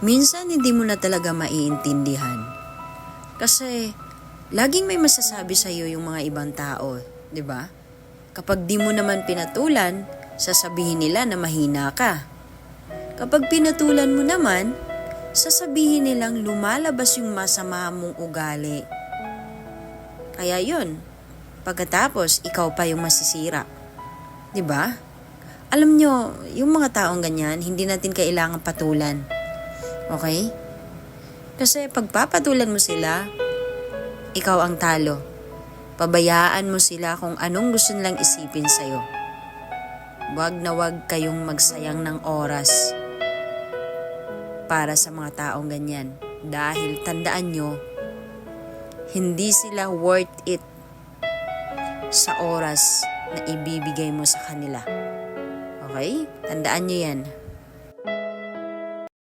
minsan hindi mo na talaga maiintindihan. Kasi laging may masasabi sa iyo yung mga ibang tao, 'di ba? Kapag di mo naman pinatulan, sasabihin nila na mahina ka. Kapag pinatulan mo naman, sasabihin nilang lumalabas yung masama mong ugali. Kaya yun, pagkatapos ikaw pa yung masisira. 'Di ba? Alam nyo, yung mga taong ganyan, hindi natin kailangan patulan. Okay? Kasi pagpapatulan mo sila, ikaw ang talo. Pabayaan mo sila kung anong gusto nilang isipin sa'yo. Wag na wag kayong magsayang ng oras para sa mga taong ganyan. Dahil tandaan nyo, hindi sila worth it sa oras na ibibigay mo sa kanila. Okay? Tandaan nyo yan.